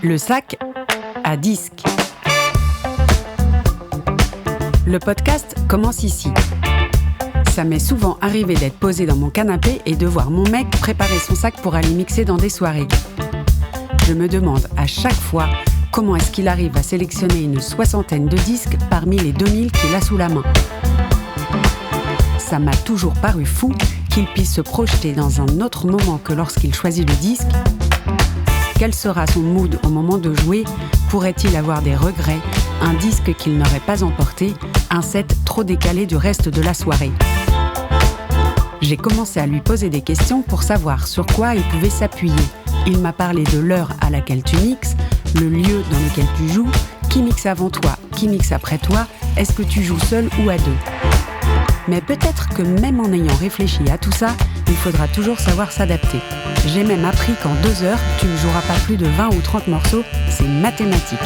Le sac à disque. Le podcast commence ici. Ça m'est souvent arrivé d'être posé dans mon canapé et de voir mon mec préparer son sac pour aller mixer dans des soirées. Je me demande à chaque fois comment est-ce qu'il arrive à sélectionner une 60aine de disques parmi les 2000 qu'il a sous la main. Ça m'a toujours paru fou qu'il puisse se projeter dans un autre moment que lorsqu'il choisit le disque. Quel sera son mood au moment de jouer ? Pourrait-il avoir des regrets ? Un disque qu'il n'aurait pas emporté ? Un set trop décalé du reste de la soirée ? J'ai commencé à lui poser des questions pour savoir sur quoi il pouvait s'appuyer. Il m'a parlé de l'heure à laquelle tu mixes, le lieu dans lequel tu joues, qui mixe avant toi, qui mixe après toi, est-ce que tu joues seul ou à deux ? Mais peut-être que même en ayant réfléchi à tout ça, il faudra toujours savoir s'adapter. J'ai même appris qu'en 2 heures, tu ne joueras pas plus de 20 ou 30 morceaux, c'est mathématique.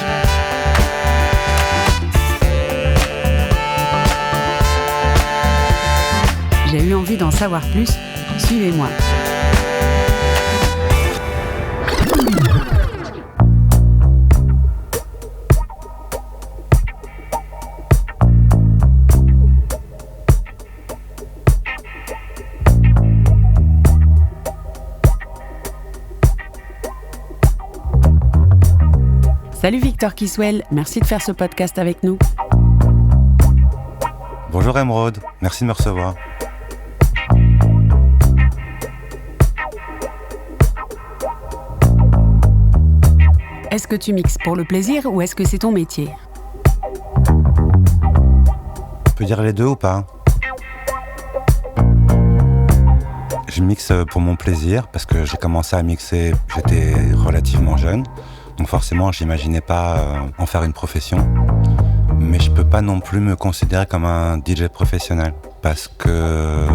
J'ai eu envie d'en savoir plus, suivez-moi. Salut Victor Kiswell, merci de faire ce podcast avec nous. Bonjour Emeraude, merci de me recevoir. Est-ce que tu mixes pour le plaisir ou est-ce que c'est ton métier ? On peut dire les deux ou pas ? Je mixe pour mon plaisir parce que j'ai commencé à mixer, j'étais relativement jeune. Donc forcément, j'imaginais pas en faire une profession. Mais je peux pas non plus me considérer comme un DJ professionnel. Parce que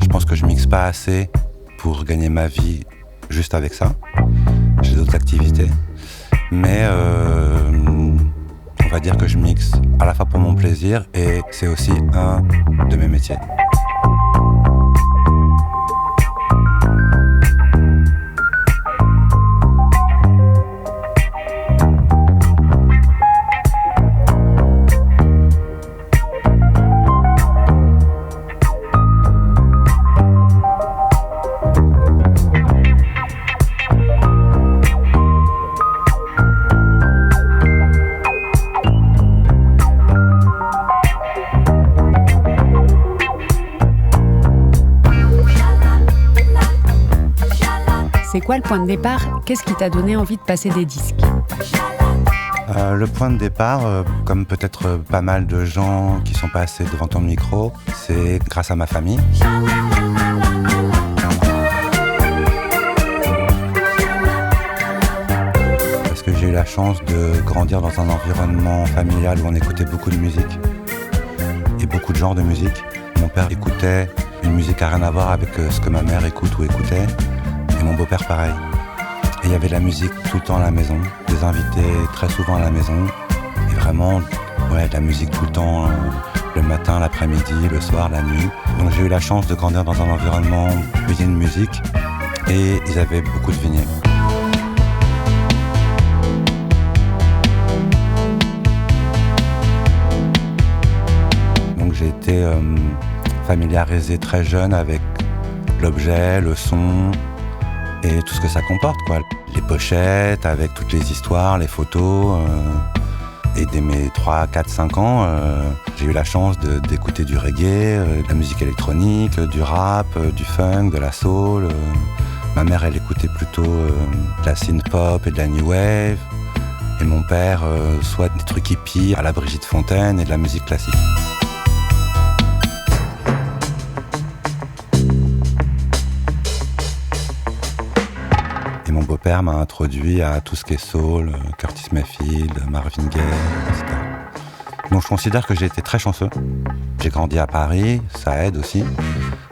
je pense que je mixe pas assez pour gagner ma vie juste avec ça. J'ai d'autres activités. Mais on va dire que je mixe à la fois pour mon plaisir et c'est aussi un de mes métiers. C'est quoi le point de départ ? Qu'est-ce qui t'a donné envie de passer des disques ? Le point de départ, comme peut-être pas mal de gens qui sont passés devant ton micro, c'est grâce à ma famille. Parce que j'ai eu la chance de grandir dans un environnement familial où on écoutait beaucoup de musique et beaucoup de genres de musique. Mon père écoutait une musique à rien à voir avec ce que ma mère écoute ou écoutait. Et mon beau-père pareil. Et il y avait de la musique tout le temps à la maison, des invités très souvent à la maison. Et vraiment, de la musique tout le temps, le matin, l'après-midi, le soir, la nuit. Donc j'ai eu la chance de grandir dans un environnement où il y a une musique et ils avaient beaucoup de vinyles. Donc j'ai été familiarisé très jeune avec l'objet, le son, et tout ce que ça comporte, quoi. Les pochettes avec toutes les histoires, les photos. Et dès mes 3, 4, 5 ans, j'ai eu la chance d'écouter du reggae, de la musique électronique, du rap, du funk, de la soul. Ma mère, elle écoutait plutôt de la synth-pop et de la new wave. Et mon père, soit des trucs hippies à la Brigitte Fontaine et de la musique classique. Mon beau-père m'a introduit à tout ce qui est soul, Curtis Mayfield, Marvin Gaye, etc. Donc je considère que j'ai été très chanceux. J'ai grandi à Paris, ça aide aussi.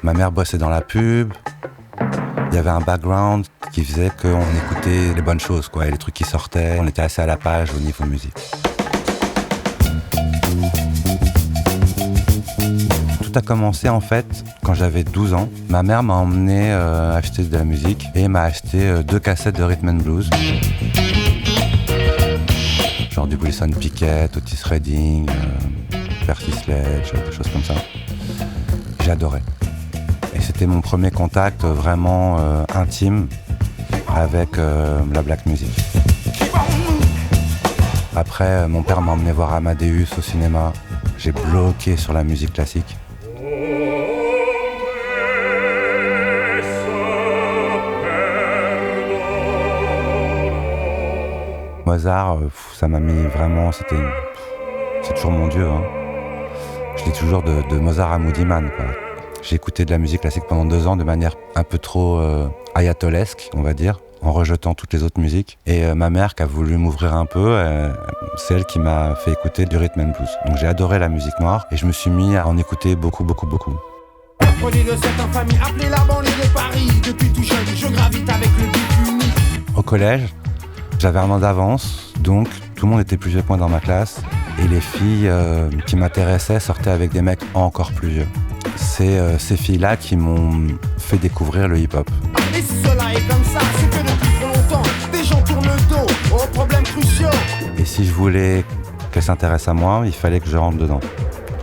Ma mère bossait dans la pub. Il y avait un background qui faisait qu'on écoutait les bonnes choses, quoi, et les trucs qui sortaient. On était assez à la page au niveau musique. Tout a commencé en fait quand j'avais 12 ans. Ma mère m'a emmené acheter de la musique et m'a acheté 2 cassettes de rhythm and blues. Wilson Pickett, Otis Redding, Percy Sledge, des choses comme ça. J'ai adoré. Et c'était mon premier contact vraiment intime avec la black music. Après, mon père m'a emmené voir Amadeus au cinéma. J'ai bloqué sur la musique classique. Mozart, ça m'a mis vraiment... C'est toujours mon dieu. Hein. Je dis toujours de Mozart à Moody Man, quoi. J'ai écouté de la musique classique pendant 2 ans de manière un peu trop ayatollesque, on va dire, en rejetant toutes les autres musiques. Et ma mère, qui a voulu m'ouvrir un peu, c'est elle qui m'a fait écouter du rhythm and blues. Donc j'ai adoré la musique noire et je me suis mis à en écouter beaucoup. Au collège, j'avais un an d'avance, donc tout le monde était plus vieux que moi dans ma classe. Et les filles qui m'intéressaient sortaient avec des mecs encore plus vieux. C'est ces filles-là qui m'ont fait découvrir le hip-hop. Et si cela est comme ça, c'est que depuis trop longtemps, des gens tournent le dos aux problèmes cruciaux. Et si je voulais qu'elles s'intéressent à moi, il fallait que je rentre dedans.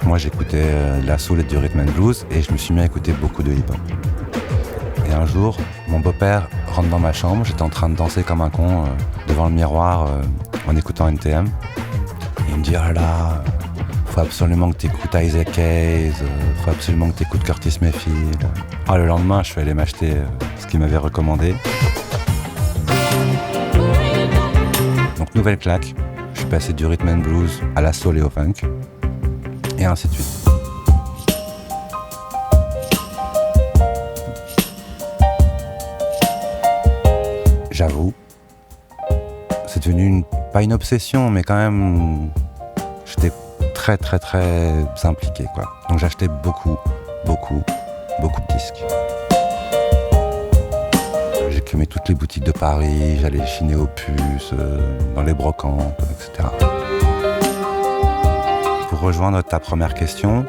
Moi, j'écoutais de la soul et du rhythm and blues et je me suis mis à écouter beaucoup de hip-hop. Et un jour, mon beau-père rentre dans ma chambre, j'étais en train de danser comme un con devant le miroir en écoutant NTM. Il me dit « Ah là, faut absolument que tu écoutes Isaac Hayes, faut absolument que tu écoutes Curtis Mayfield. » Ah, le lendemain, je suis allé m'acheter ce qu'il m'avait recommandé. Donc, nouvelle claque, je suis passé du rhythm and blues à la soul et au funk, et ainsi de suite. J'avoue, c'est devenu pas une obsession, mais quand même, j'étais très impliqué, quoi. Donc j'achetais beaucoup de disques. J'écumais toutes les boutiques de Paris, j'allais chiner aux puces, dans les brocantes, etc. Pour rejoindre ta première question,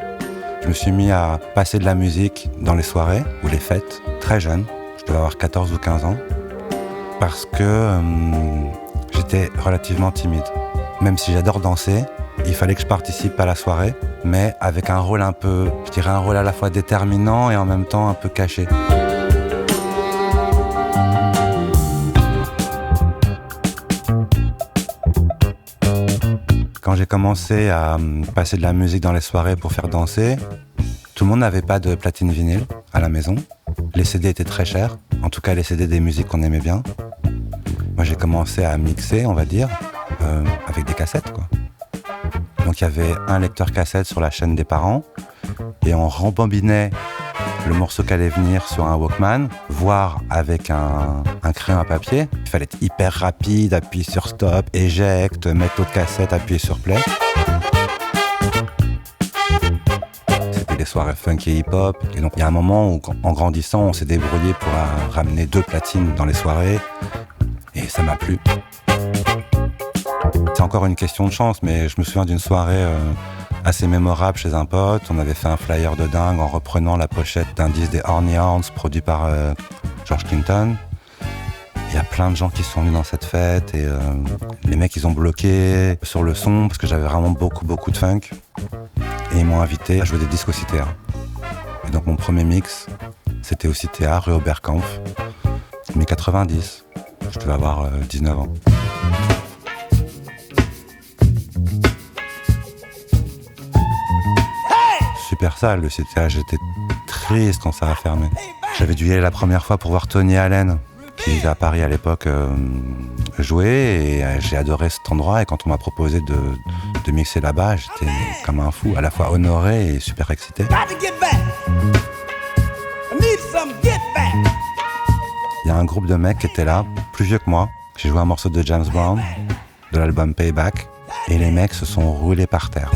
je me suis mis à passer de la musique dans les soirées ou les fêtes, très jeune, je devais avoir 14 ou 15 ans, parce que j'étais relativement timide. Même si j'adore danser, il fallait que je participe à la soirée, mais avec un rôle un peu, je dirais un rôle à la fois déterminant et en même temps un peu caché. Quand j'ai commencé à passer de la musique dans les soirées pour faire danser, tout le monde n'avait pas de platine vinyle à la maison. Les CD étaient très chers, en tout cas les CD des musiques qu'on aimait bien. Moi j'ai commencé à mixer, on va dire, avec des cassettes, quoi. Donc il y avait un lecteur cassette sur la chaîne des parents et on rembobinait le morceau qui allait venir sur un Walkman, voire avec un crayon à papier. Il fallait être hyper rapide, appuyer sur stop, éjecte, mettre l'autre cassette, appuyer sur play. C'était des soirées funk et hip-hop. Et donc il y a un moment où, en grandissant, on s'est débrouillé pour ramener 2 platines dans les soirées. Et ça m'a plu. C'est encore une question de chance, mais je me souviens d'une soirée assez mémorable chez un pote. On avait fait un flyer de dingue en reprenant la pochette d'un disque des Horny Horns produit par George Clinton. Il y a plein de gens qui sont venus dans cette fête et les mecs ils ont bloqué sur le son parce que j'avais vraiment beaucoup de funk et ils m'ont invité à jouer des disques au Citéa. Et donc mon premier mix c'était au Citéa, rue Oberkampf, mai 90. Je devais avoir 19 ans. Super sale le Citéa, j'étais triste quand ça a fermé. J'avais dû y aller la première fois pour voir Tony Allen, qui vivait à Paris à l'époque, jouer, et j'ai adoré cet endroit. Et quand on m'a proposé de mixer là-bas, j'étais comme un fou, à la fois honoré et super excité. Il y a un groupe de mecs qui étaient là, plus vieux que moi. J'ai joué un morceau de James Brown, de l'album Payback, et les mecs se sont roulés par terre.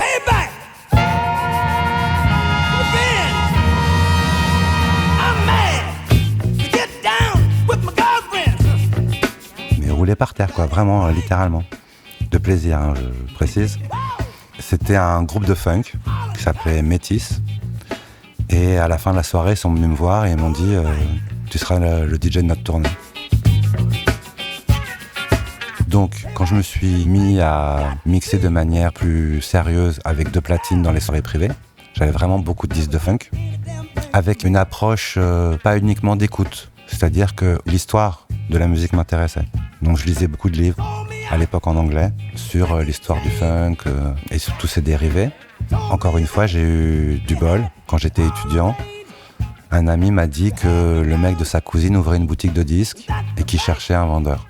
Mais roulés par terre, quoi, vraiment, littéralement. De plaisir, hein, je précise. C'était un groupe de funk qui s'appelait Métis. Et à la fin de la soirée, ils sont venus me voir et ils m'ont dit tu seras le DJ de notre tournée. Donc, quand je me suis mis à mixer de manière plus sérieuse avec 2 platines dans les soirées privées, j'avais vraiment beaucoup de disques de funk, avec une approche pas uniquement d'écoute, c'est-à-dire que l'histoire de la musique m'intéressait. Donc, je lisais beaucoup de livres, à l'époque en anglais, sur l'histoire du funk et sur tous ses dérivés. Encore une fois, j'ai eu du bol. Quand j'étais étudiant, un ami m'a dit que le mec de sa cousine ouvrait une boutique de disques et qu'il cherchait un vendeur.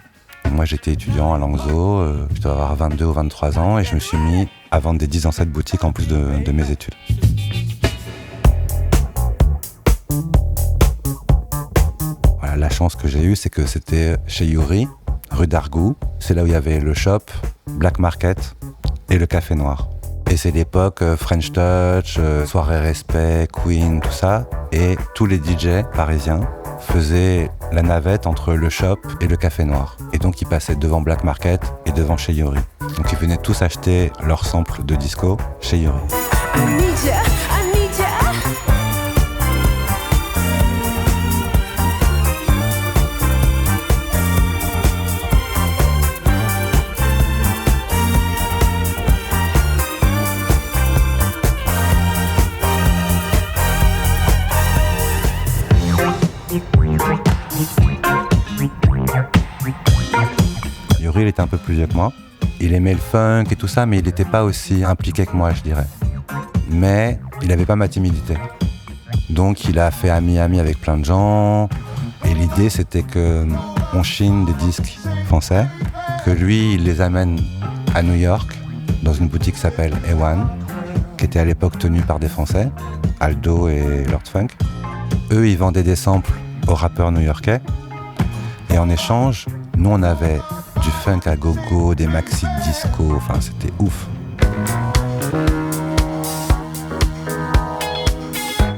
Moi, j'étais étudiant à Langso, je dois avoir 22 ou 23 ans, et je me suis mis à vendre des disques dans cette boutique en plus de mes études. Voilà, la chance que j'ai eue, c'est que c'était chez Yuri, rue d'Argout. C'est là où il y avait le shop, Black Market et le Café Noir. Et c'est l'époque French Touch, Soirée Respect, Queen, tout ça. Et tous les DJ parisiens faisaient la navette entre le shop et le Café Noir. Et donc ils passaient devant Black Market et devant chez Yuri. Donc ils venaient tous acheter leurs samples de disco chez Yuri. Yuri, il était un peu plus vieux que moi. Il aimait le funk et tout ça, mais il n'était pas aussi impliqué que moi, je dirais. Mais il n'avait pas ma timidité. Donc il a fait ami-ami avec plein de gens. Et l'idée, c'était qu'on chine des disques français, que lui, il les amène à New York, dans une boutique qui s'appelle A1, qui était à l'époque tenue par des Français, Aldo et Lord Funk. Eux, ils vendaient des samples aux rappeurs new-yorkais. Et en échange, nous, on avait du funk à gogo, des maxi disco, enfin, c'était ouf.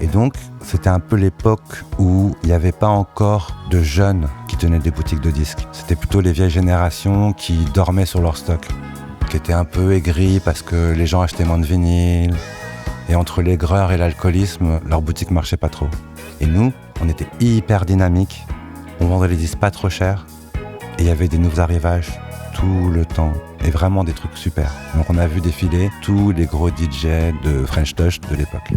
Et donc, c'était un peu l'époque où il n'y avait pas encore de jeunes qui tenaient des boutiques de disques. C'était plutôt les vieilles générations qui dormaient sur leur stock, qui étaient un peu aigris parce que les gens achetaient moins de vinyle. Et entre l'aigreur et l'alcoolisme, leur boutique marchait pas trop. Et nous, on était hyper dynamiques. On vendait les disques pas trop cher. Et il y avait des nouveaux arrivages tout le temps. Et vraiment des trucs super. Donc on a vu défiler tous les gros DJ de French Touch de l'époque.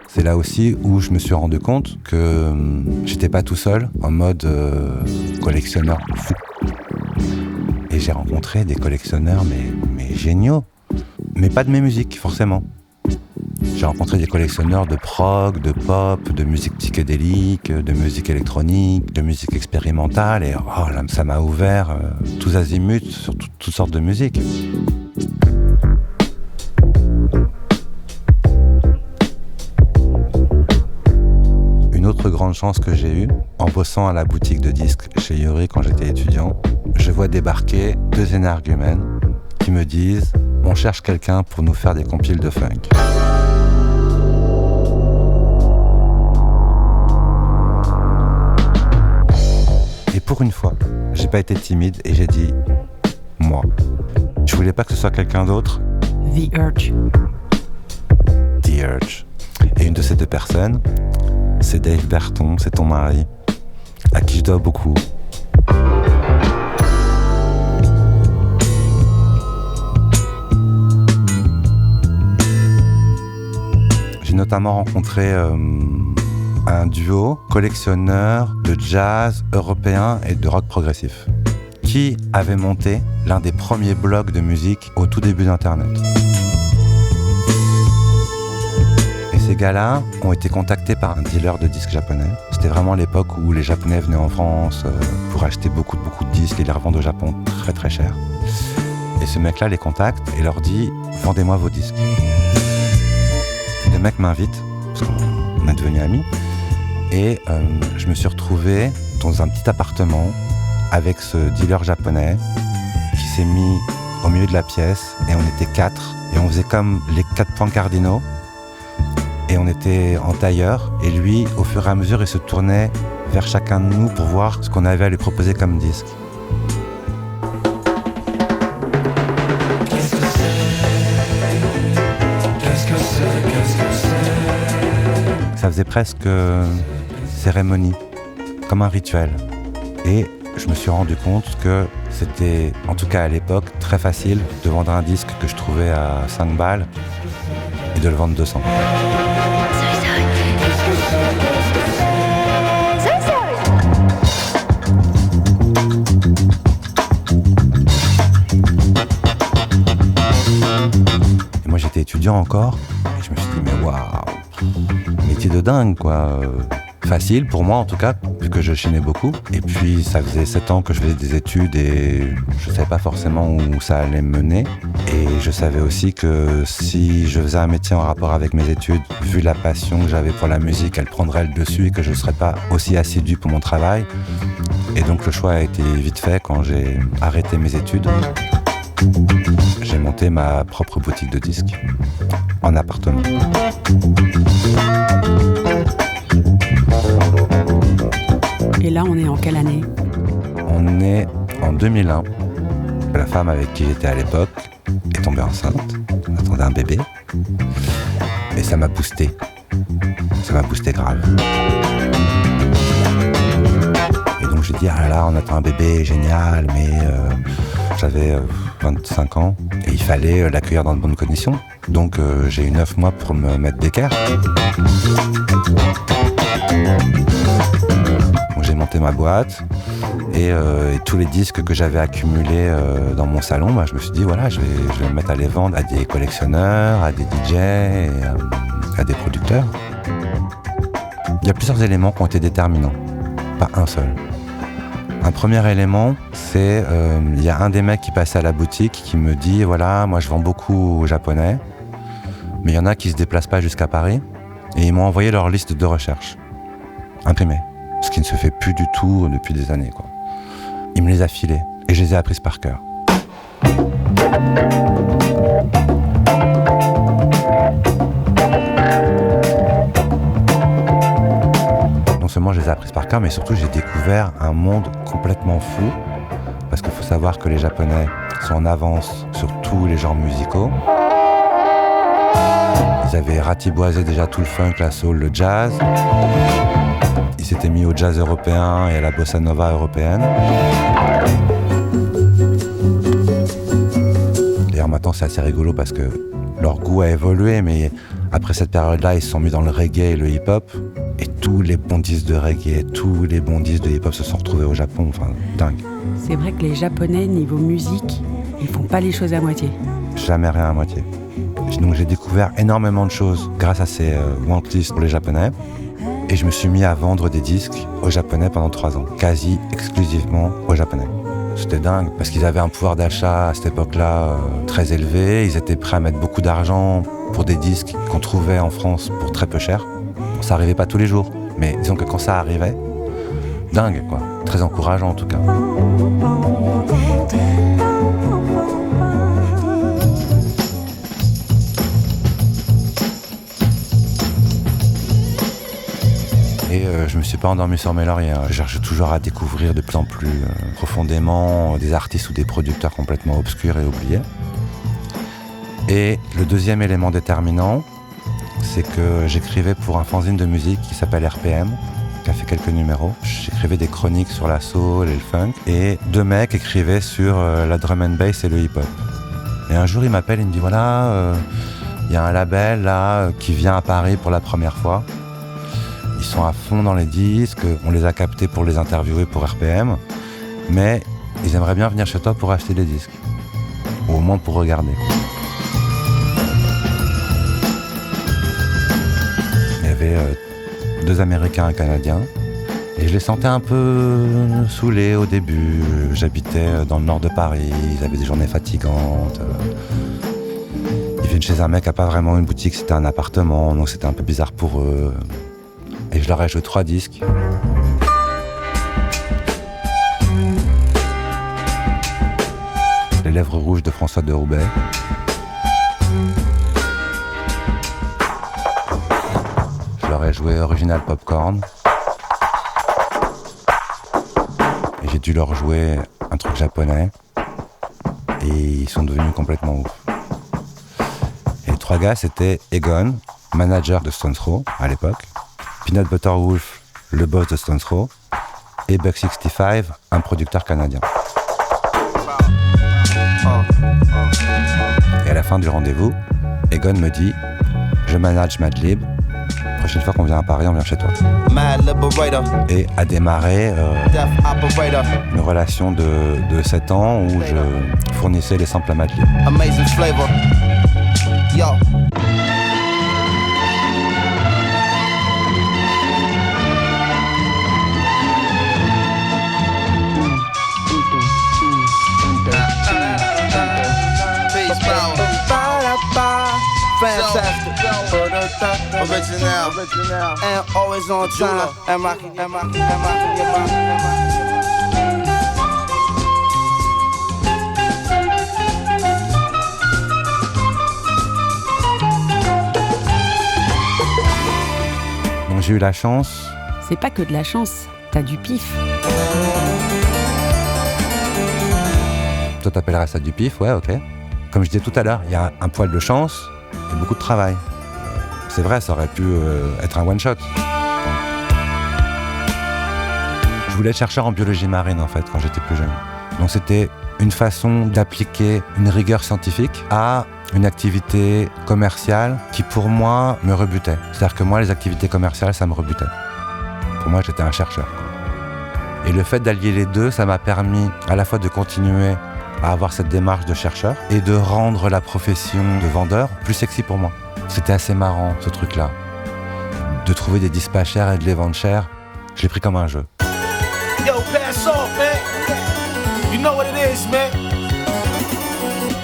C'est là aussi où je me suis rendu compte que j'étais pas tout seul en mode collectionneur fou. Et j'ai rencontré des collectionneurs mais géniaux. Mais pas de mes musiques, forcément. J'ai rencontré des collectionneurs de prog, de pop, de musique psychédélique, de musique électronique, de musique expérimentale. Et oh, là, ça m'a ouvert tous azimuts sur toutes sortes de musique. Une autre grande chance que j'ai eue, en bossant à la boutique de disques chez Yuri quand j'étais étudiant, je vois débarquer 2 énergumènes qui me disent « On cherche quelqu'un pour nous faire des compiles de funk ». Et pour une fois, j'ai pas été timide et j'ai dit « Moi ». Je voulais pas que ce soit quelqu'un d'autre. The Urge. The Urge. Et une de ces 2 personnes, c'est Dave Berton, c'est ton mari, à qui je dois beaucoup. J'ai notamment rencontré un duo collectionneur de jazz européen et de rock progressif qui avait monté l'un des premiers blogs de musique au tout début d'Internet. Et ces gars-là ont été contactés par un dealer de disques japonais. C'était vraiment l'époque où les Japonais venaient en France pour acheter beaucoup de disques et les revendre au Japon très très cher. Et ce mec-là les contacte et leur dit « Vendez-moi vos disques ». Le mec m'invite, parce qu'on est devenus amis, et je me suis retrouvé dans un petit appartement avec ce dealer japonais qui s'est mis au milieu de la pièce, et on était 4, et on faisait comme les 4 points cardinaux, et on était en tailleur, et lui, au fur et à mesure, il se tournait vers chacun de nous pour voir ce qu'on avait à lui proposer comme disque. Ça faisait presque cérémonie, comme un rituel. Et je me suis rendu compte que c'était, en tout cas à l'époque, très facile de vendre un disque que je trouvais à 5 balles et de le vendre 200. Et moi j'étais étudiant encore et je me suis dit mais waouh, métier de dingue quoi. Facile pour moi en tout cas, vu que je chinais beaucoup. Et puis ça faisait 7 ans que je faisais des études et je ne savais pas forcément où ça allait me mener. Et je savais aussi que si je faisais un métier en rapport avec mes études, vu la passion que j'avais pour la musique, elle prendrait le dessus et que je ne serais pas aussi assidu pour mon travail. Et donc le choix a été vite fait quand j'ai arrêté mes études. J'ai monté ma propre boutique de disques en appartement. Et là, on est en quelle année ? On est en 2001. La femme avec qui j'étais à l'époque est tombée enceinte. On attendait un bébé. Et ça m'a boosté. Ça m'a boosté grave. Et donc j'ai dit, ah là là, on attend un bébé, génial, mais j'avais 25 ans et il fallait l'accueillir dans de bonnes conditions. Donc j'ai eu 9 mois pour me mettre d'équerre. Donc, j'ai monté ma boîte et tous les disques que j'avais accumulés dans mon salon, je me suis dit voilà, je vais me mettre à les vendre à des collectionneurs, à des DJ et à des producteurs. Il y a plusieurs éléments qui ont été déterminants, pas un seul. Un premier élément, c'est il y a un des mecs qui passait à la boutique qui me dit voilà, moi je vends beaucoup aux Japonais, mais il y en a qui se déplacent pas jusqu'à Paris et ils m'ont envoyé leur liste de recherche imprimée, ce qui ne se fait plus du tout depuis des années quoi. Il me les a filées et je les ai apprises par cœur. Non seulement je les ai apprises par cœur, mais surtout j'ai découvert un monde complètement fou. Parce qu'il faut savoir que les Japonais sont en avance sur tous les genres musicaux. Ils avaient ratiboisé déjà tout le funk, la soul, le jazz. Ils s'étaient mis au jazz européen et à la bossa nova européenne. D'ailleurs maintenant c'est assez rigolo parce que leur goût a évolué, mais après cette période-là, ils se sont mis dans le reggae et le hip-hop. Et tous les bons disques de reggae, tous les bons disques de hip-hop se sont retrouvés au Japon. Enfin, dingue. C'est vrai que les Japonais, niveau musique, ils font pas les choses à moitié. Jamais rien à moitié. Donc j'ai découvert énormément de choses grâce à ces wantlists pour les Japonais. Et je me suis mis à vendre des disques aux Japonais pendant 3 ans. Quasi exclusivement aux Japonais. C'était dingue, parce qu'ils avaient un pouvoir d'achat à cette époque-là très élevé. Ils étaient prêts à mettre beaucoup d'argent pour des disques qu'on trouvait en France pour très peu cher. Ça arrivait pas tous les jours, mais disons que quand ça arrivait, dingue quoi, très encourageant en tout cas. Et je me suis pas endormi sur mes lauriers, je cherche toujours à découvrir de plus en plus profondément des artistes ou des producteurs complètement obscurs et oubliés. Et le deuxième élément déterminant, c'est que j'écrivais pour un fanzine de musique qui s'appelle RPM, qui a fait quelques numéros. J'écrivais des chroniques sur la soul et le funk, et 2 mecs écrivaient sur la drum and bass et le hip-hop. Et un jour, il m'appelle, il me dit voilà, il y a un label là qui vient à Paris pour la première fois. Ils sont à fond dans les disques, on les a captés pour les interviewer pour RPM, mais ils aimeraient bien venir chez toi pour acheter des disques, ou au moins pour regarder. Il y avait 2 Américains et un Canadien, et je les sentais un peu saoulés au début. J'habitais dans le nord de Paris, ils avaient des journées fatigantes. Ils viennent chez un mec qui n'a pas vraiment une boutique, c'était un appartement, donc c'était un peu bizarre pour eux. Et je leur ai joué 3 disques. Les Lèvres rouges de François de Roubaix. Je leur ai joué Original Popcorn. Et j'ai dû leur jouer un truc japonais. Et ils sont devenus complètement ouf. Et les 3 gars, c'était Egon, manager de Stones Throw à l'époque. Peanut Butter Wolf, le boss de Stones Throw, et Buck 65, un producteur canadien. Et à la fin du rendez-vous, Egon me dit « Je manage Madlib. Prochaine fois qu'on vient à Paris, on vient chez toi. » Et a démarré une relation de 7 ans où je fournissais les samples à Madlib. Amazing flavor. Yo. Fantastic, original, and always on time. And rockin' your mind. Donc j'ai eu la chance. C'est pas que de la chance, t'as du pif. Toi t'appellerais ça du pif, ouais, ok. Comme je disais tout à l'heure, il y a un poil de chance et beaucoup de travail. C'est vrai, ça aurait pu être un one-shot. Je voulais être chercheur en biologie marine, en fait, quand j'étais plus jeune. Donc c'était une façon d'appliquer une rigueur scientifique à une activité commerciale qui, pour moi, me rebutait. C'est-à-dire que moi, les activités commerciales, ça me rebutait. Pour moi, j'étais un chercheur. Et le fait d'allier les deux, ça m'a permis à la fois de continuer à avoir cette démarche de chercheur et de rendre la profession de vendeur plus sexy pour moi. C'était assez marrant, ce truc-là. De trouver des disques pas chers et de les vendre chers, je l'ai pris comme un jeu. Yo, pass off, man. You know what it is, man.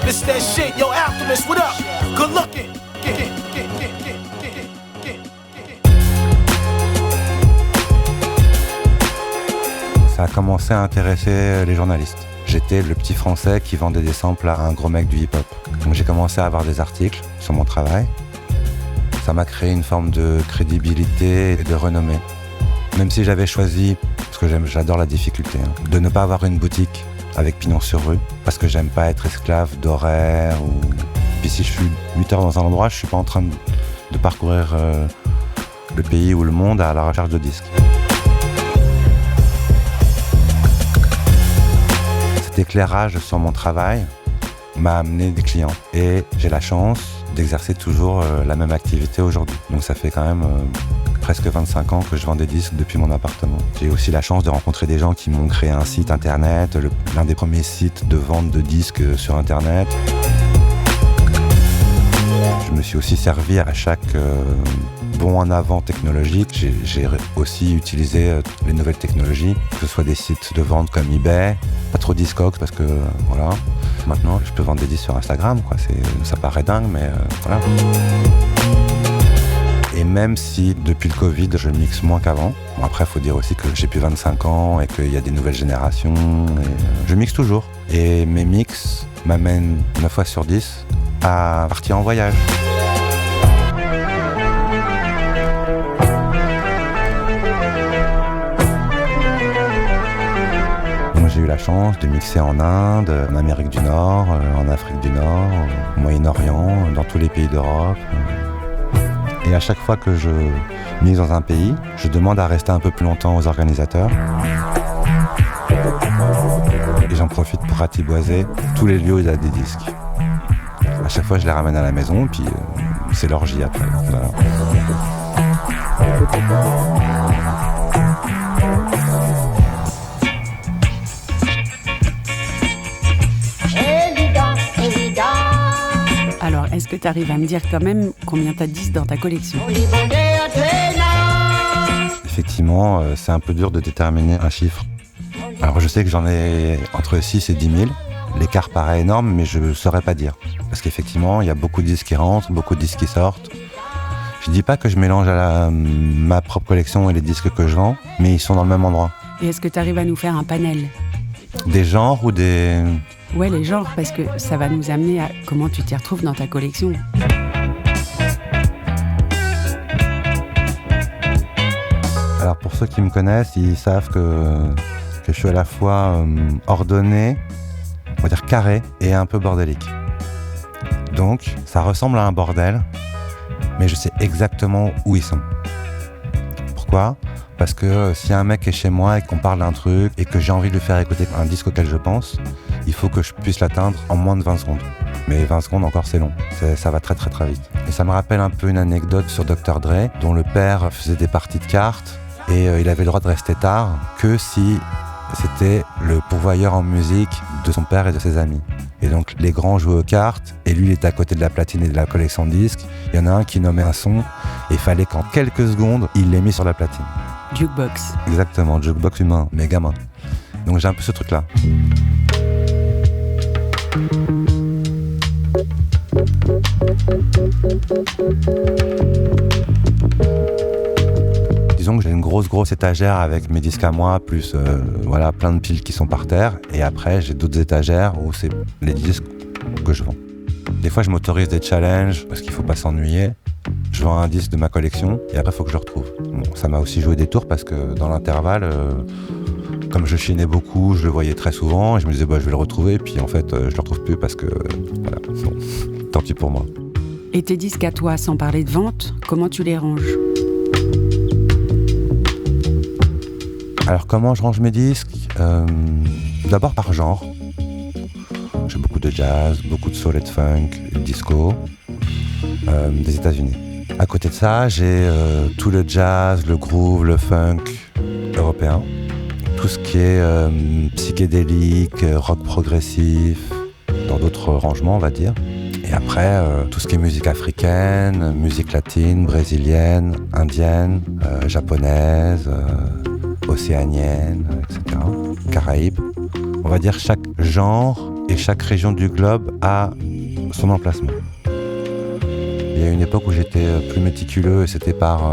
This that shit. Yo, Alchemist, what up? Good looking. Ça a commencé à intéresser les journalistes. J'étais le petit Français qui vendait des samples à un gros mec du hip-hop. Donc j'ai commencé à avoir des articles sur mon travail. Ça m'a créé une forme de crédibilité et de renommée. Même si j'avais choisi, parce que j'adore la difficulté, de ne pas avoir une boutique avec pignon sur rue, parce que j'aime pas être esclave d'horaire. Puis si je suis 8 heures dans un endroit, je suis pas en train de parcourir le pays ou le monde à la recherche de disques. Cet éclairage sur mon travail m'a amené des clients et j'ai la chance d'exercer toujours la même activité aujourd'hui. Donc ça fait quand même presque 25 ans que je vends des disques depuis mon appartement. J'ai aussi la chance de rencontrer des gens qui m'ont créé un site internet, l'un des premiers sites de vente de disques sur internet. Je me suis aussi servi à chaque bond en avant technologique. J'ai aussi utilisé les nouvelles technologies, que ce soit des sites de vente comme eBay, pas trop Discogs parce que voilà. Maintenant, je peux vendre des disques sur Instagram, quoi. Ça paraît dingue, mais voilà. Et même si depuis le Covid, je mixe moins qu'avant. Bon, après, il faut dire aussi que j'ai plus 25 ans et qu'il y a des nouvelles générations. Je mixe toujours. Et mes mix m'amènent 9 fois sur 10 à partir en voyage. Donc, j'ai eu la chance de mixer en Inde, en Amérique du Nord, en Afrique du Nord, au Moyen-Orient, dans tous les pays d'Europe. Et à chaque fois que je mixe dans un pays, je demande à rester un peu plus longtemps aux organisateurs. Et j'en profite pour ratiboiser tous les lieux où il y a des disques. À chaque fois, je les ramène à la maison, puis c'est l'orgie après. Voilà. Alors, est-ce que tu arrives à me dire quand même combien t'as de disques dans ta collection ? Effectivement, c'est un peu dur de déterminer un chiffre. Alors, je sais que j'en ai entre 6 et 10 000. L'écart paraît énorme, mais je ne saurais pas dire. Parce qu'effectivement, il y a beaucoup de disques qui rentrent, beaucoup de disques qui sortent. Je ne dis pas que je mélange ma propre collection et les disques que je vends, mais ils sont dans le même endroit. Et est-ce que tu arrives à nous faire un panel ? Des genres ou des... Ouais, les genres, parce que ça va nous amener à comment tu t'y retrouves dans ta collection. Alors pour ceux qui me connaissent, ils savent que je suis à la fois ordonné, on va dire carré, et un peu bordélique. Donc ça ressemble à un bordel, mais je sais exactement où ils sont. Pourquoi ? Parce que si un mec est chez moi et qu'on parle d'un truc et que j'ai envie de lui faire écouter un disque auquel je pense, il faut que je puisse l'atteindre en moins de 20 secondes. Mais 20 secondes encore c'est long, ça va très très très vite. Et ça me rappelle un peu une anecdote sur Dr. Dre, dont le père faisait des parties de cartes et il avait le droit de rester tard que si c'était le pourvoyeur en musique de son père et de ses amis. Et donc les grands jouaient aux cartes et lui il était à côté de la platine et de la collection de disques. Il y en a un qui nommait un son et il fallait qu'en quelques secondes il l'ait mis sur la platine. Jukebox. Exactement, jukebox humain, mais gamin. Donc j'ai un peu ce truc là. Disons que j'ai une grosse étagère avec mes disques à moi, plus voilà, plein de piles qui sont par terre. Et après, j'ai d'autres étagères où c'est les disques que je vends. Des fois, je m'autorise des challenges parce qu'il ne faut pas s'ennuyer. Je vends un disque de ma collection et après, il faut que je le retrouve. Bon, ça m'a aussi joué des tours parce que dans l'intervalle, comme je chinais beaucoup, je le voyais très souvent et je me disais, je vais le retrouver. Puis en fait, je le retrouve plus parce que, voilà, bon, tant pis pour moi. Et tes disques à toi, sans parler de vente, comment tu les ranges ? Alors comment je range mes disques ? D'abord par genre. J'ai beaucoup de jazz, beaucoup de soul et de funk, de disco, des États-Unis. À côté de ça, j'ai tout le jazz, le groove, le funk européen. Tout ce qui est psychédélique, rock progressif, dans d'autres rangements on va dire. Et après, tout ce qui est musique africaine, musique latine, brésilienne, indienne, japonaise, océanienne, etc. Caraïbes. On va dire chaque genre et chaque région du globe a son emplacement. Il y a une époque où j'étais plus méticuleux et c'était par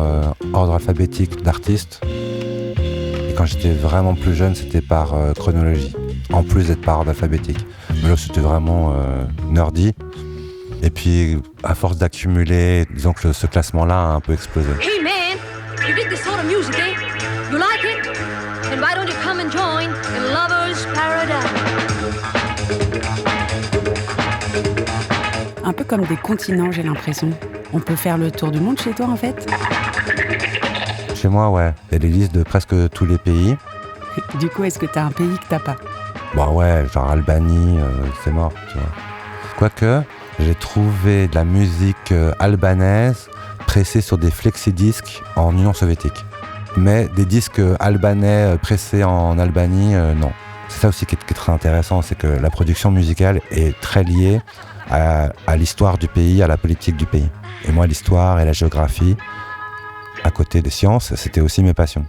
ordre alphabétique d'artistes. Et quand j'étais vraiment plus jeune, c'était par chronologie, en plus d'être par ordre alphabétique. Mais là, c'était vraiment nerdy. Et puis, à force d'accumuler, disons que ce classement-là a un peu explosé. Hey man, you dig this sort of music, eh? You like it? Then why don't you come and join in Lover's Paradise? Un peu comme des continents, j'ai l'impression. On peut faire le tour du monde chez toi, en fait ? Chez moi, ouais. Il y a des listes de presque tous les pays. Du coup, est-ce que t'as un pays que t'as pas ? Bah ouais, genre Albanie, c'est mort, tu vois. Quoique, j'ai trouvé de la musique albanaise pressée sur des flexi-disques en Union soviétique. Mais des disques albanais pressés en Albanie, non. C'est ça aussi qui est très intéressant, c'est que la production musicale est très liée à l'histoire du pays, à la politique du pays. Et moi, l'histoire et la géographie, à côté des sciences, c'était aussi mes passions.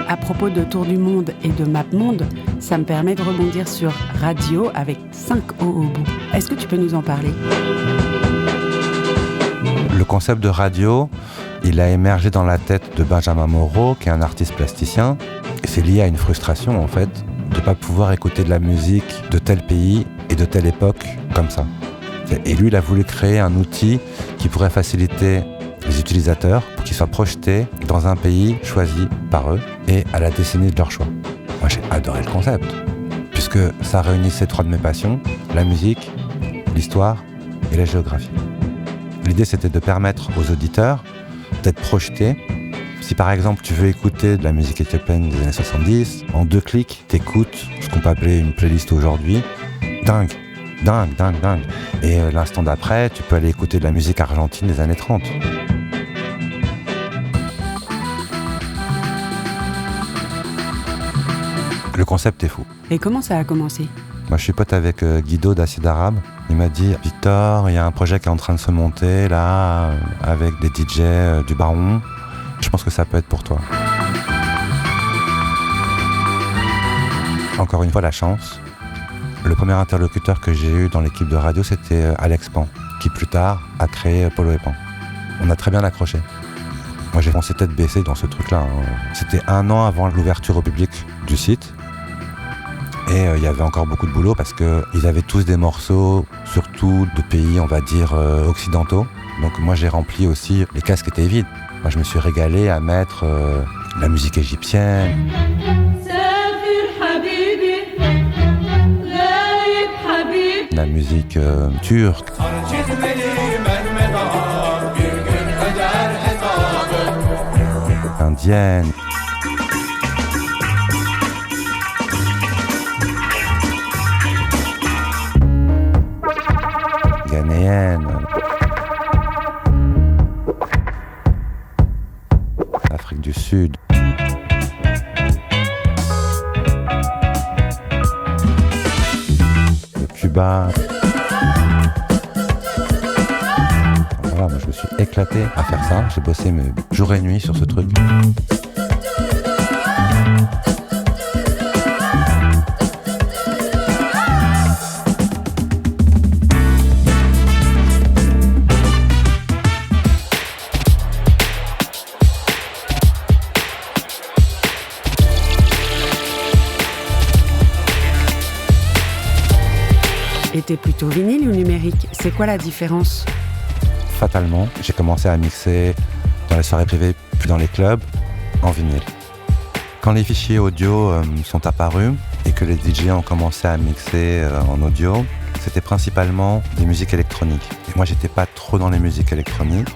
À propos de Tour du Monde et de MapMonde, ça me permet de rebondir sur Radio avec 5 O au bout. Est-ce que tu peux nous en parler ? Le concept de radio, il a émergé dans la tête de Benjamin Moreau, qui est un artiste plasticien. Et c'est lié à une frustration, en fait, de ne pas pouvoir écouter de la musique de tel pays et de telle époque comme ça. Et lui, il a voulu créer un outil qui pourrait faciliter les utilisateurs pour qu'ils soient projetés dans un pays choisi par eux et à la décennie de leur choix. Moi, j'ai adoré le concept, puisque ça réunissait 3 de mes passions, la musique, l'histoire et la géographie. L'idée, c'était de permettre aux auditeurs d'être projetés. Si par exemple, tu veux écouter de la musique éthiopienne des années 70, en 2 clics, t'écoutes ce qu'on peut appeler une playlist aujourd'hui. Dingue. Et l'instant d'après, tu peux aller écouter de la musique argentine des années 30. Le concept est fou. Et comment ça a commencé ? Moi, je suis pote avec Guido d'Acide Arabe. Il m'a dit « Victor, il y a un projet qui est en train de se monter, là, avec des DJ du Baron. Je pense que ça peut être pour toi. » Encore une fois, la chance. Le premier interlocuteur que j'ai eu dans l'équipe de radio, c'était Alex Pan, qui plus tard a créé Polo et Pan. On a très bien accroché. Moi, j'ai foncé tête baissée dans ce truc-là. C'était 1 an avant l'ouverture au public du site. Et il y avait encore beaucoup de boulot parce qu'ils avaient tous des morceaux, surtout de pays, on va dire, occidentaux. Donc moi, j'ai rempli aussi, les casques étaient vides. Moi, je me suis régalé à mettre la musique égyptienne. La musique turque. indienne. Ghanéenne. Afrique du Sud. Le Cuba. Voilà, moi je me suis éclaté à faire ça. J'ai bossé jour et nuit sur ce truc. Et t'es plutôt vinyle ou numérique? C'est quoi la différence? Fatalement, j'ai commencé à mixer dans les soirées privées, puis dans les clubs, en vinyle. Quand les fichiers audio sont apparus et que les DJ ont commencé à mixer en audio, c'était principalement des musiques électroniques. Et moi, j'étais pas trop dans les musiques électroniques,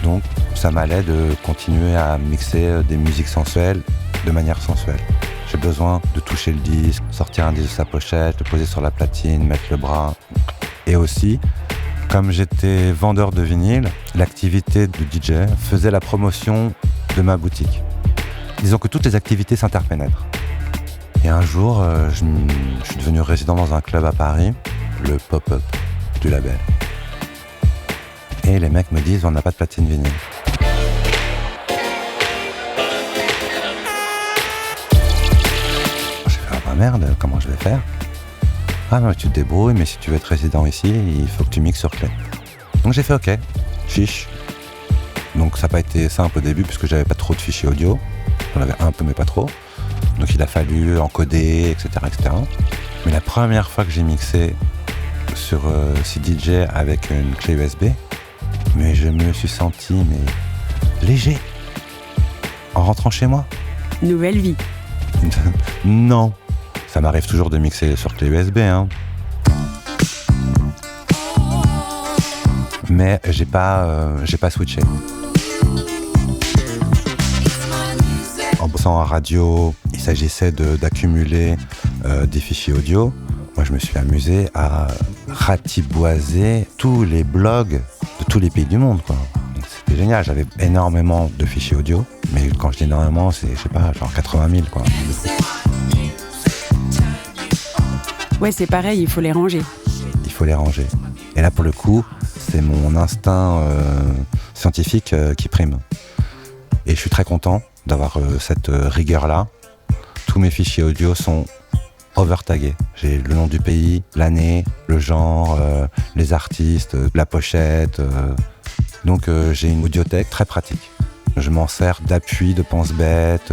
donc ça m'allait de continuer à mixer des musiques sensuelles de manière sensuelle. J'ai besoin de toucher le disque, sortir un disque de sa pochette, le poser sur la platine, mettre le bras. Et aussi, comme j'étais vendeur de vinyle, l'activité de DJ faisait la promotion de ma boutique. Disons que toutes les activités s'interpénètrent. Et un jour, je suis devenu résident dans un club à Paris, le Pop-Up du label. Et les mecs me disent, on n'a pas de platine vinyle. Merde, comment je vais faire? Ah non, tu te débrouilles, mais si tu veux être résident ici, il faut que tu mixes sur clé. Donc j'ai fait OK, chiche. Donc ça n'a pas été simple au début, puisque j'avais pas trop de fichiers audio. J'en avais un peu, mais pas trop. Donc il a fallu encoder, etc., etc. Mais la première fois que j'ai mixé sur CDJ avec une clé USB, mais je me suis senti léger en rentrant chez moi. Nouvelle vie. Non. Ça m'arrive toujours de mixer sur clé USB, hein. Mais j'ai pas switché. En bossant en radio, il s'agissait d'accumuler des fichiers audio. Moi, je me suis amusé à ratiboiser tous les blogs de tous les pays du monde, quoi. Donc, c'était génial. J'avais énormément de fichiers audio, mais quand je dis énormément, c'est, je sais pas, genre 80 000, quoi. Ouais, c'est pareil, il faut les ranger. Il faut les ranger. Et là, pour le coup, c'est mon instinct scientifique qui prime. Et je suis très content d'avoir cette rigueur-là. Tous mes fichiers audio sont overtagués. J'ai le nom du pays, l'année, le genre, les artistes, la pochette. Donc j'ai une audiothèque très pratique. Je m'en sers d'appui, de pense-bête.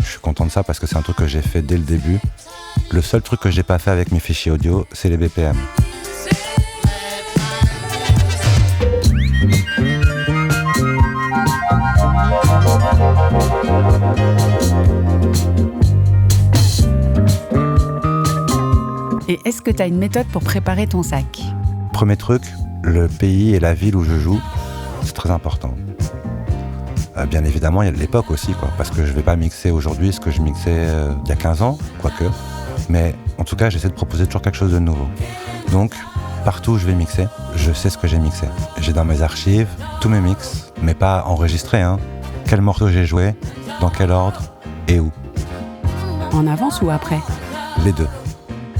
Je suis content de ça parce que c'est un truc que j'ai fait dès le début. Le seul truc que j'ai pas fait avec mes fichiers audio, c'est les BPM. Et est-ce que tu as une méthode pour préparer ton sac? Premier truc, le pays et la ville où je joue, c'est très important. Bien évidemment, il y a de l'époque aussi, quoi, parce que je vais pas mixer aujourd'hui ce que je mixais il y a 15 ans, quoique. Mais en tout cas, j'essaie de proposer toujours quelque chose de nouveau. Donc, partout où je vais mixer, je sais ce que j'ai mixé. J'ai dans mes archives tous mes mix, mais pas enregistrés, hein. Quel morceau j'ai joué, dans quel ordre et où. En avance ou après? Les deux.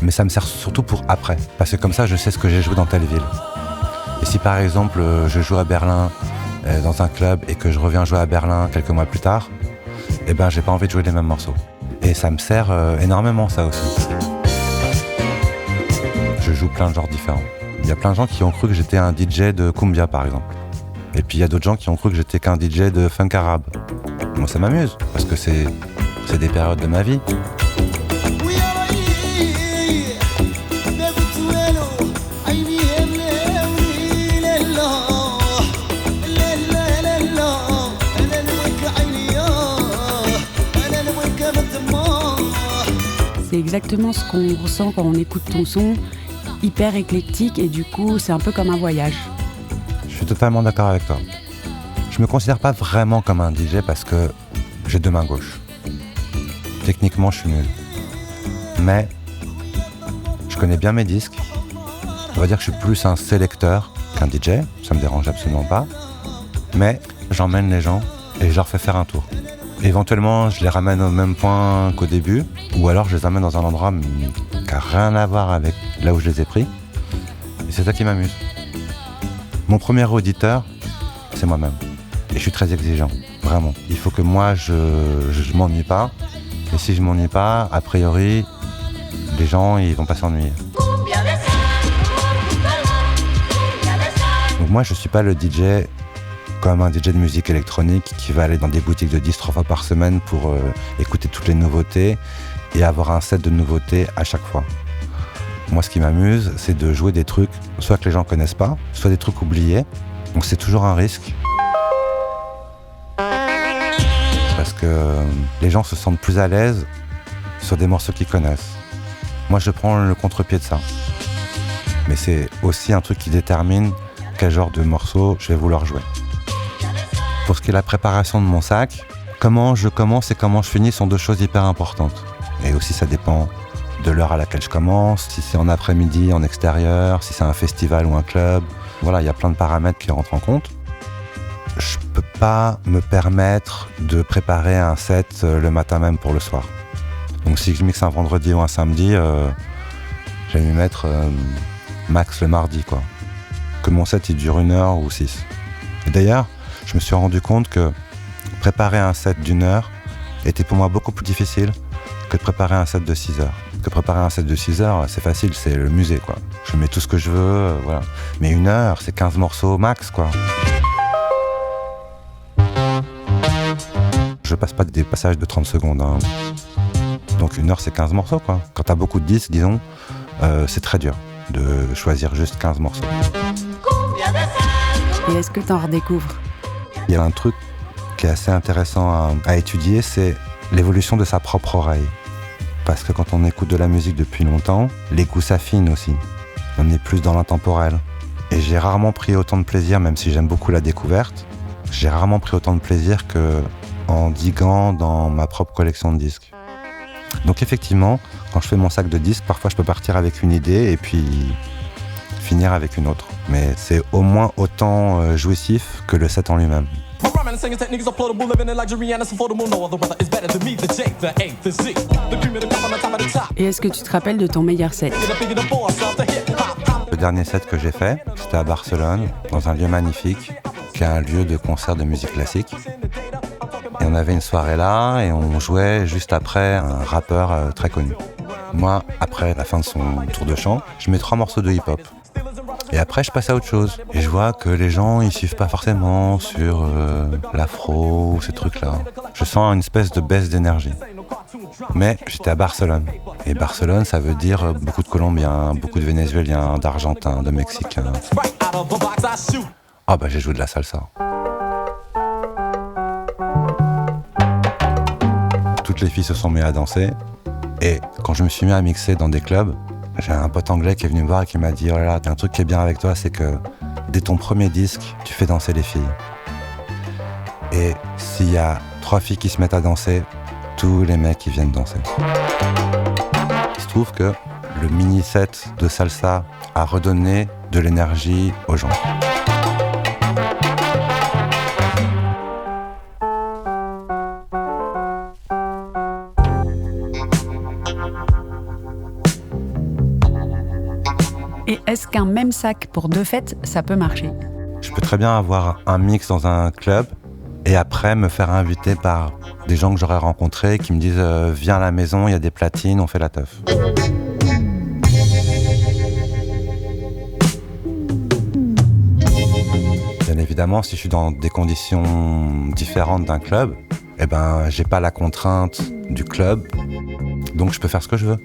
Mais ça me sert surtout pour après, parce que comme ça, je sais ce que j'ai joué dans telle ville. Et si par exemple, je joue à Berlin dans un club et que je reviens jouer à Berlin quelques mois plus tard, eh ben, j'ai pas envie de jouer les mêmes morceaux. Et ça me sert énormément, ça aussi. Je joue plein de genres différents. Il y a plein de gens qui ont cru que j'étais un DJ de cumbia, par exemple. Et puis il y a d'autres gens qui ont cru que j'étais qu'un DJ de funk arabe. Moi, ça m'amuse, parce que c'est des périodes de ma vie. C'est exactement ce qu'on ressent quand on écoute ton son, hyper éclectique, et du coup, c'est un peu comme un voyage. Je suis totalement d'accord avec toi. Je me considère pas vraiment comme un DJ parce que j'ai 2 mains gauches. Techniquement, je suis nul. Mais je connais bien mes disques. On va dire que je suis plus un sélecteur qu'un DJ, ça me dérange absolument pas. Mais j'emmène les gens et je leur fais faire un tour. Éventuellement, je les ramène au même point qu'au début, ou alors je les amène dans un endroit qui n'a rien à voir avec là où je les ai pris. Et c'est ça qui m'amuse. Mon premier auditeur, c'est moi-même. Et je suis très exigeant, vraiment. Il faut que moi, je m'ennuie pas. Et si je m'ennuie pas, a priori, les gens, ils vont pas s'ennuyer. Donc moi, je suis pas le DJ comme un DJ de musique électronique qui va aller dans des boutiques de 10 3 fois par semaine pour écouter toutes les nouveautés et avoir un set de nouveautés à chaque fois. Moi, ce qui m'amuse, c'est de jouer des trucs, soit que les gens connaissent pas, soit des trucs oubliés. Donc c'est toujours un risque. Parce que les gens se sentent plus à l'aise sur des morceaux qu'ils connaissent. Moi, je prends le contre-pied de ça. Mais c'est aussi un truc qui détermine quel genre de morceau je vais vouloir jouer. Pour ce qui est de la préparation de mon sac, comment je commence et comment je finis sont 2 choses hyper importantes. Et aussi, ça dépend de l'heure à laquelle je commence, si c'est en après-midi, en extérieur, si c'est un festival ou un club. Voilà, il y a plein de paramètres qui rentrent en compte. Je peux pas me permettre de préparer un set le matin même pour le soir. Donc si je mixe un vendredi ou un samedi, je vais m'y mettre max le mardi, quoi. Que mon set il dure 1 heure ou 6. Et d'ailleurs, je me suis rendu compte que préparer un set d'1 heure était pour moi beaucoup plus difficile que de préparer un set de 6 heures. Que préparer un set de 6 heures, c'est facile, c'est le musée, quoi. Je mets tout ce que je veux, voilà. Mais 1 heure, c'est 15 morceaux max, quoi. Je passe pas des passages de 30 secondes, hein. Donc 1 heure, c'est 15 morceaux, quoi. Quand t'as beaucoup de disques, disons, c'est très dur de choisir juste 15 morceaux. Et est-ce que t'en redécouvres ? Il y a un truc qui est assez intéressant à étudier, c'est l'évolution de sa propre oreille. Parce que quand on écoute de la musique depuis longtemps, les goûts s'affinent aussi. On est plus dans l'intemporel. Et j'ai rarement pris autant de plaisir, même si j'aime beaucoup la découverte, j'ai rarement pris autant de plaisir qu'en diguant dans ma propre collection de disques. Donc effectivement, quand je fais mon sac de disques, parfois je peux partir avec une idée et puis finir avec une autre. Mais c'est au moins autant jouissif que le set en lui-même. Et est-ce que tu te rappelles de ton meilleur set ? Le dernier set que j'ai fait, c'était à Barcelone, dans un lieu magnifique, qui est un lieu de concert de musique classique. Et on avait une soirée là et on jouait juste après un rappeur très connu. Moi, après la fin de son tour de chant, je mets 3 morceaux de hip-hop. Et après, je passe à autre chose. Et je vois que les gens, ils suivent pas forcément sur l'afro ou ces trucs-là. Je sens une espèce de baisse d'énergie. Mais j'étais à Barcelone. Et Barcelone, ça veut dire beaucoup de Colombiens, beaucoup de Vénézuéliens, d'Argentins, de Mexicains. Ah bah j'ai joué de la salsa. Toutes les filles se sont mises à danser. Et quand je me suis mis à mixer dans des clubs, j'ai un pote anglais qui est venu me voir et qui m'a dit « Oh là là, t'as un truc qui est bien avec toi, c'est que dès ton premier disque, tu fais danser les filles. Et s'il y a 3 filles qui se mettent à danser, tous les mecs ils viennent danser. » Il se trouve que le mini-set de salsa a redonné de l'énergie aux gens. Et est-ce qu'un même sac pour 2 fêtes, ça peut marcher ? Je peux très bien avoir un mix dans un club et après me faire inviter par des gens que j'aurais rencontrés qui me disent « Viens à la maison, il y a des platines, on fait la teuf ». Bien évidemment, si je suis dans des conditions différentes d'un club, eh ben, j'ai pas la contrainte du club, donc je peux faire ce que je veux.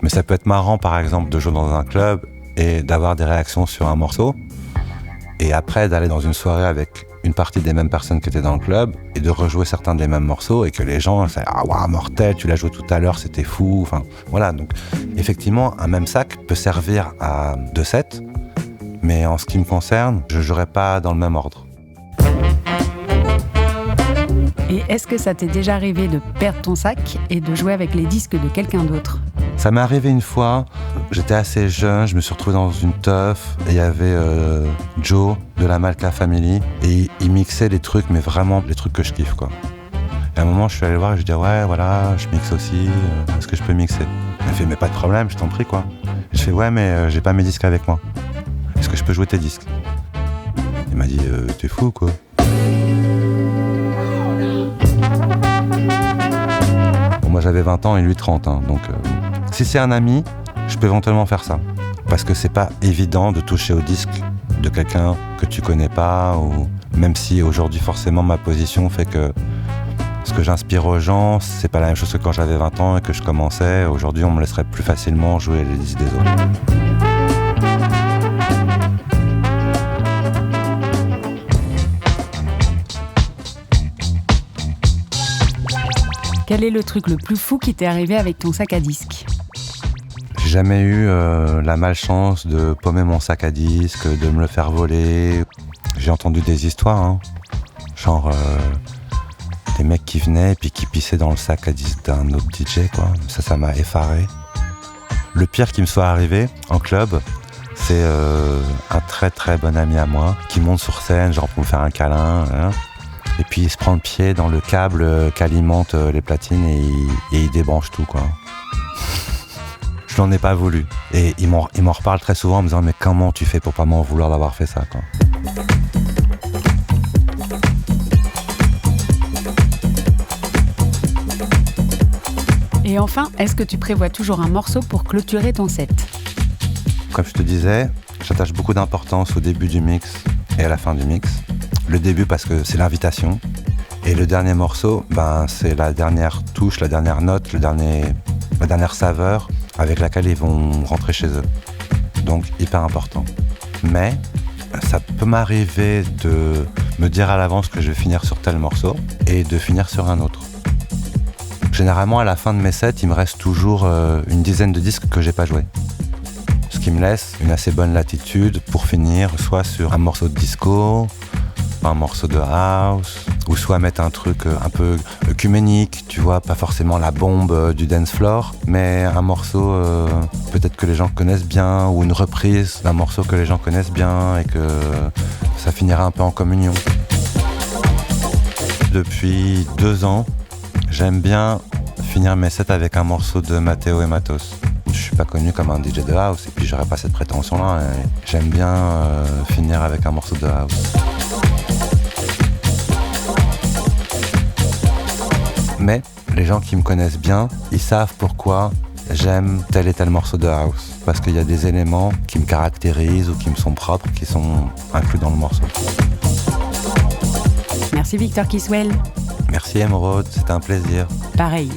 Mais ça peut être marrant, par exemple, de jouer dans un club et d'avoir des réactions sur un morceau, et après d'aller dans une soirée avec une partie des mêmes personnes qui étaient dans le club, et de rejouer certains des mêmes morceaux, et que les gens disent « Ah, waouh, mortel, tu l'as joué tout à l'heure, c'était fou ». Enfin, voilà, donc effectivement, un même sac peut servir à 2 sets, mais en ce qui me concerne, je ne jouerai pas dans le même ordre. Et est-ce que ça t'est déjà arrivé de perdre ton sac et de jouer avec les disques de quelqu'un d'autre ? Ça m'est arrivé une fois, j'étais assez jeune, je me suis retrouvé dans une teuf et il y avait Joe de la Malka Family et il mixait les trucs, mais vraiment les trucs que je kiffe, quoi. Et à un moment, je suis allé le voir et je lui ai dit ouais, voilà, je mixe aussi, est-ce que je peux mixer ? Il m'a fait mais pas de problème, je t'en prie, quoi. Et je fais ouais, mais j'ai pas mes disques avec moi. Est-ce que je peux jouer tes disques ? Il m'a dit t'es fou, quoi. Bon, moi j'avais 20 ans et lui 30, hein, donc si c'est un ami, je peux éventuellement faire ça. Parce que c'est pas évident de toucher au disque de quelqu'un que tu connais pas, ou même si aujourd'hui forcément ma position fait que ce que j'inspire aux gens, c'est pas la même chose que quand j'avais 20 ans et que je commençais. Aujourd'hui, on me laisserait plus facilement jouer les disques des autres. Quel est le truc le plus fou qui t'est arrivé avec ton sac à disques ? J'ai jamais eu la malchance de paumer mon sac à disques, de me le faire voler. J'ai entendu des histoires, hein, genre des mecs qui venaient et puis qui pissaient dans le sac à disques d'un autre DJ, quoi. Ça m'a effaré. Le pire qui me soit arrivé en club, c'est un très très bon ami à moi qui monte sur scène, genre pour me faire un câlin, hein, et puis il se prend le pied dans le câble qu'alimente les platines et il débranche tout, quoi. Je n'en ai pas voulu. Et il m'en reparle très souvent en me disant mais comment tu fais pour pas m'en vouloir d'avoir fait ça, quoi. Et enfin, est-ce que tu prévois toujours un morceau pour clôturer ton set ? Comme je te disais, j'attache beaucoup d'importance au début du mix et à la fin du mix. Le début parce que c'est l'invitation. Et le dernier morceau, c'est la dernière touche, la dernière note, la dernière saveur avec laquelle ils vont rentrer chez eux. Donc hyper important. Mais ça peut m'arriver de me dire à l'avance que je vais finir sur tel morceau et de finir sur un autre. Généralement, à la fin de mes sets, il me reste toujours une dizaine de disques que j'ai pas joués. Ce qui me laisse une assez bonne latitude pour finir soit sur un morceau de disco, un morceau de house, ou soit mettre un truc un peu œcuménique, tu vois, pas forcément la bombe du dance floor, mais un morceau peut-être que les gens connaissent bien, ou une reprise d'un morceau que les gens connaissent bien et que ça finira un peu en communion. Depuis 2 ans, j'aime bien finir mes sets avec un morceau de Matteo et Matos. Je suis pas connu comme un DJ de house et puis j'aurais pas cette prétention-là. J'aime bien finir avec un morceau de house. Mais les gens qui me connaissent bien, ils savent pourquoi j'aime tel et tel morceau de house. Parce qu'il y a des éléments qui me caractérisent ou qui me sont propres, qui sont inclus dans le morceau. Merci Victor Kiswell. Merci Emeraude, c'était un plaisir. Pareil.